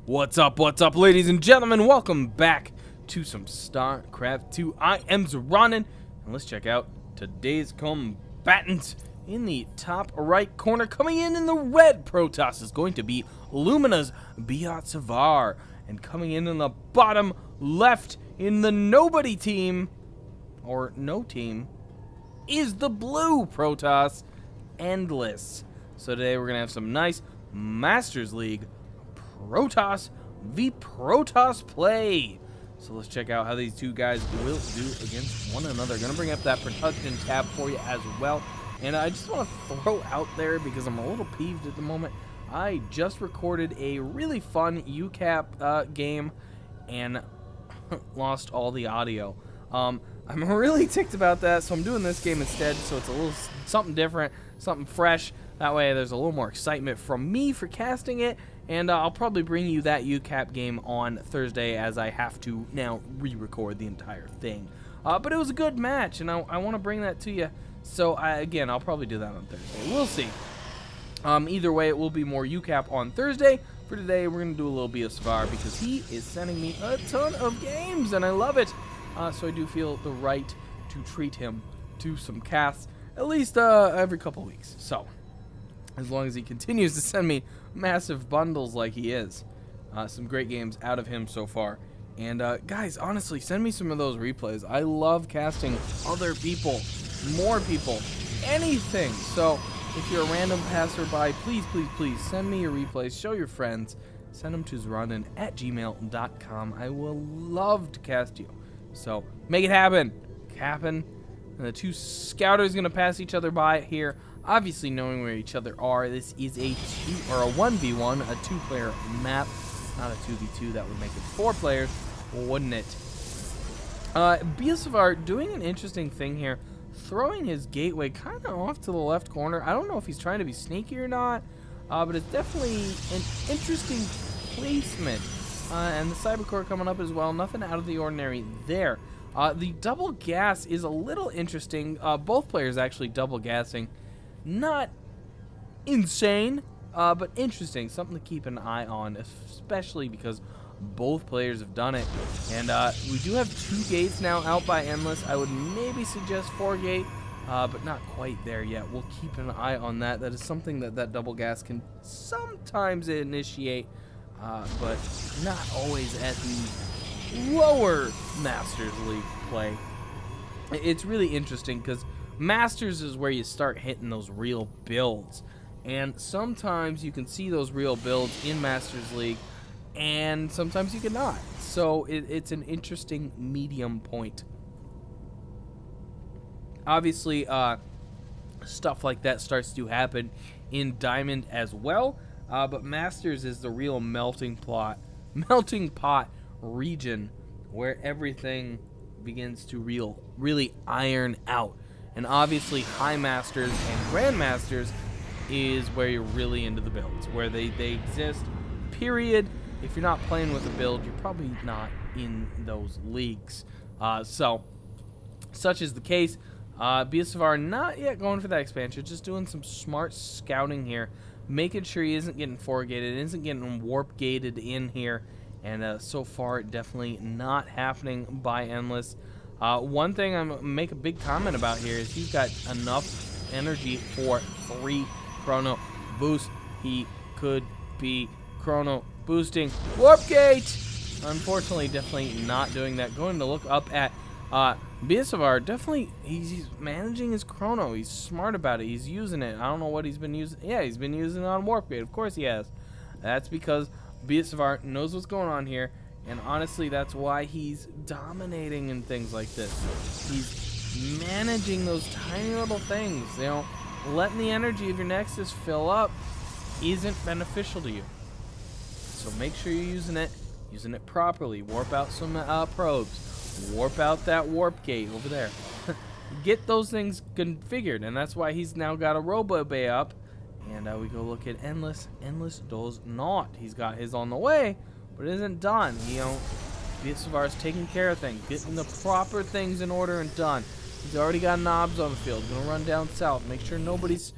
What's up, ladies and gentlemen? Welcome back to some Starcraft 2. I am Zoronden, and let's check out today's combatants. In the top right corner, coming in the red Protoss is going to be Lumina's BiotSavart. And coming in the bottom left in the nobody team, or no team, is the blue Protoss, Endless. So today we're going to have some nice Masters League Protoss v Protoss play. So let's check out how these two guys will do against one another. Gonna bring up that production tab for you as well. And I just want to throw out there, because I'm a little peeved at the moment, I just recorded a really fun UCAP game and lost all the audio. I'm really ticked about that, so I'm doing this game instead, so it's a little something different, something fresh. That way there's a little more excitement from me for casting it, and I'll probably bring you that UCAP game on Thursday, as I have to now re-record the entire thing. But it was a good match, and I want to bring that to you. So, again, I'll probably do that on Thursday. We'll see. Either way, it will be more UCAP on Thursday. For today, we're going to do a little BiotSavart, because he is sending me a ton of games, and I love it. So I do feel the right to treat him to some casts, at least every couple weeks. So, as long as he continues to send me massive bundles like he is. Some great games out of him so far. And guys, honestly, send me some of those replays. I love casting other people, more people, anything. So if you're a random passerby, please send me your replays. Show your friends. Send them to Zoronden@gmail.com. I will love to cast you. So make it happen. And the two scouters going to pass each other by here. Obviously, knowing where each other are, this is a 1v1, a 2-player map, not a 2v2. That would make it 4 players, wouldn't it? BiotSavart doing an interesting thing here, throwing his gateway kind of off to the left corner. I don't know if he's trying to be sneaky or not, but it's definitely an interesting placement. And the Cybercore coming up as well. Nothing out of the ordinary there. The double gas is a little interesting. Both players actually double gassing. Not insane, but interesting. Something to keep an eye on, especially because both players have done it. And we do have 2 gates now out by Endless. I would maybe suggest 4 gate, but not quite there yet. We'll keep an eye on that. That is something that double gas can sometimes initiate, but not always at the lower Masters League play. It's really interesting, because Masters is where you start hitting those real builds, and sometimes you can see those real builds in Masters League, and sometimes you cannot. So it's an interesting medium point. Obviously, stuff like that starts to happen in Diamond as well, but Masters is the real melting pot region where everything begins to really iron out. And obviously, High Masters and Grandmasters is where you're really into the builds, where they exist, period. If you're not playing with a build, you're probably not in those leagues. So, such is the case. BiotSavart not yet going for that expansion, just doing some smart scouting here, making sure he isn't getting 4-gated, isn't getting warp-gated in here. And so far, definitely not happening by Endless. One thing I'm going to make a big comment about here is he's got enough energy for 3 chrono boosts. He could be chrono boosting Warp Gate. Unfortunately, definitely not doing that. Going to look up at BiotSavart. Definitely, he's managing his chrono. He's smart about it. He's using it. I don't know what he's been using. Yeah, he's been using it on Warp Gate. Of course he has. That's because BiotSavart knows what's going on here. And honestly, that's why he's dominating in things like this. He's managing those tiny little things. You know, letting the energy of your Nexus fill up isn't beneficial to you. So make sure you're using it properly. Warp out some probes. Warp out that warp gate over there. Get those things configured, and that's why he's now got a Robo Bay up. And we go look at Endless. Endless does not. He's got his on the way, but it isn't done. You know, BiotSavart's taking care of things, getting the proper things in order and done. He's already got knobs on the field. Gonna run down south. Make sure nobody's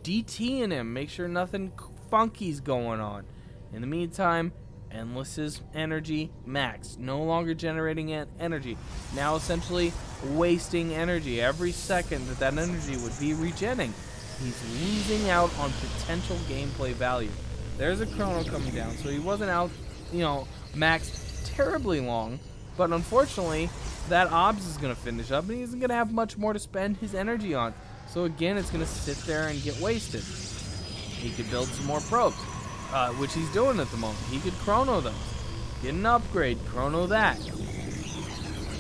DTing him. Make sure nothing funky's going on. In the meantime, Endless's energy maxed, no longer generating energy, now essentially wasting energy. Every second that energy would be regenning, he's losing out on potential gameplay value. There's a chrono coming down, so he wasn't out, maxed terribly long, but unfortunately, that obs is going to finish up, and he isn't going to have much more to spend his energy on. So again, it's going to sit there and get wasted. He could build some more probes, which he's doing at the moment. He could chrono those, get an upgrade, chrono that.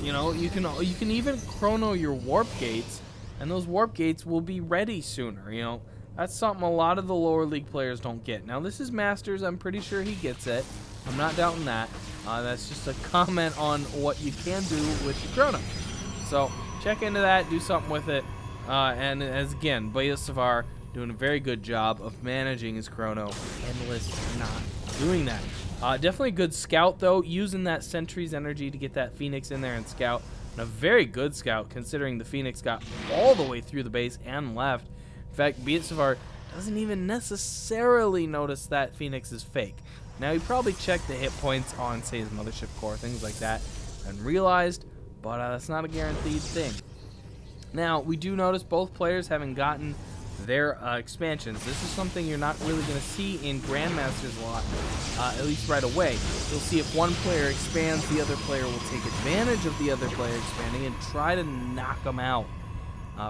You can even chrono your warp gates, and those warp gates will be ready sooner. That's something a lot of the lower league players don't get. Now this is Masters. I'm pretty sure he gets it. I'm not doubting that. That's just a comment on what you can do with your chrono. So check into that, do something with it. And as again, BiotSavart doing a very good job of managing his chrono. Endless not doing that. Definitely a good scout though, using that Sentry's energy to get that Phoenix in there and scout. And a very good scout considering the Phoenix got all the way through the base and left. In fact, BiotSavart doesn't even necessarily notice that Phoenix is fake. Now, he probably checked the hit points on, say, his mothership core, things like that, and realized, but that's not a guaranteed thing. Now, we do notice both players having gotten their expansions. This is something you're not really going to see in Grandmasters a lot, at least right away. You'll see if one player expands, the other player will take advantage of the other player expanding and try to knock them out.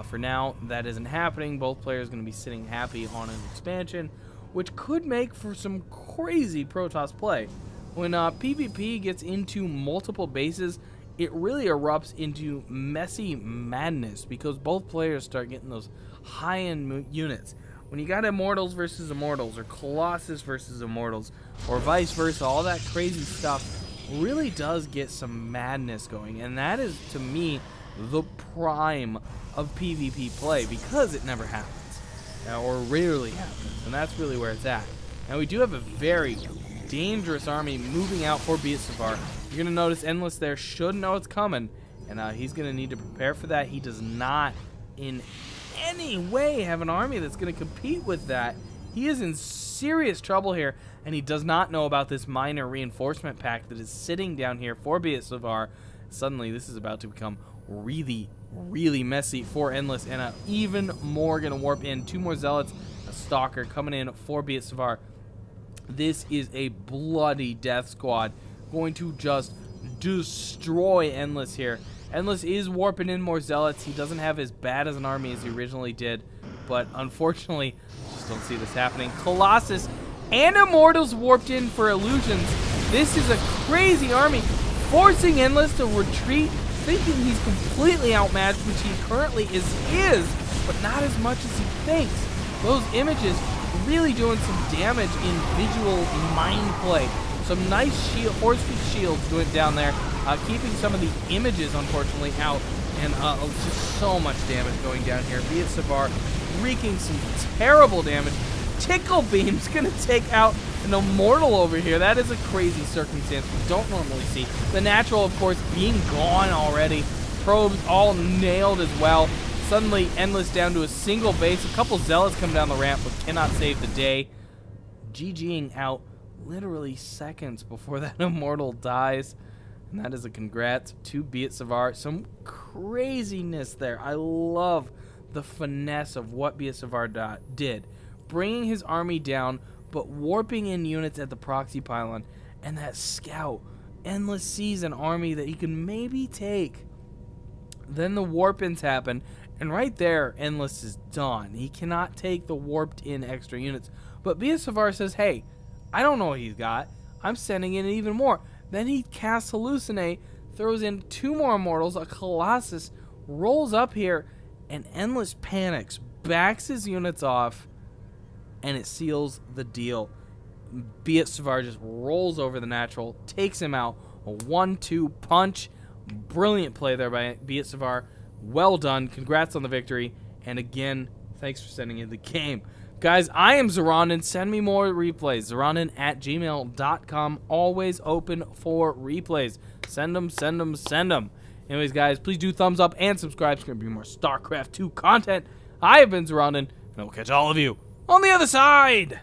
For now, that isn't happening. Both players are going to be sitting happy on an expansion, which could make for some crazy Protoss play. When PvP gets into multiple bases, it really erupts into messy madness because both players start getting those high-end units. When you got Immortals versus Immortals, or Colossus versus Immortals, or vice versa, all that crazy stuff really does get some madness going, and that is, to me, the prime of PvP play because it never happens. Or rarely happens, and that's really where it's at. Now we do have a very dangerous army moving out for BiotSavart. You're going to notice Endless there should know it's coming, and he's going to need to prepare for that. He does not in any way have an army that's going to compete with that. He is in serious trouble here, and he does not know about this minor reinforcement pack that is sitting down here for BiotSavart. Suddenly, this is about to become really messy for Endless, and even more gonna warp in. 2 more Zealots, a Stalker coming in for BiotSavart. This is a bloody death squad going to just destroy Endless here. Endless is warping in more Zealots. He doesn't have as bad as an army as he originally did, but unfortunately, just don't see this happening. Colossus and Immortals warped in for Illusions. This is a crazy army, forcing Endless to retreat, thinking he's completely outmatched, which he currently is, but not as much as he thinks. Those images really doing some damage in visual mind play. Some nice horse feet shields doing down there, keeping some of the images, unfortunately, out, and just so much damage going down here. BiotSavart wreaking some terrible damage. Tickle Beam's gonna take out an Immortal over here. That is a crazy circumstance we don't normally see. The Natural, of course, being gone already. Probes all nailed as well. Suddenly, Endless down to a single base. A couple Zealots come down the ramp, but cannot save the day. GGing out literally seconds before that Immortal dies. And that is a congrats to BiotSavart. Some craziness there. I love the finesse of what BiotSavart did. Bringing his army down, but warping in units at the proxy pylon. And that scout, Endless sees an army that he can maybe take. Then the warp-ins happen, and right there, Endless is done. He cannot take the warped-in extra units. But BiotSavart says, hey, I don't know what he's got. I'm sending in even more. Then he casts Hallucinate, throws in 2 more Immortals, a Colossus, rolls up here, and Endless panics, backs his units off, and it seals the deal. BiotSavart just rolls over the Natural, takes him out, a 1-2 punch. Brilliant play there by BiotSavart. Well done. Congrats on the victory. And again, thanks for sending in the game. Guys, I am Zoronden. Send me more replays. Zoronden@gmail.com. Always open for replays. Send them, send them, send them. Anyways, guys, please do thumbs up and subscribe. There's going to be more StarCraft 2 content. I have been Zoronden, and I will catch all of you on the other side.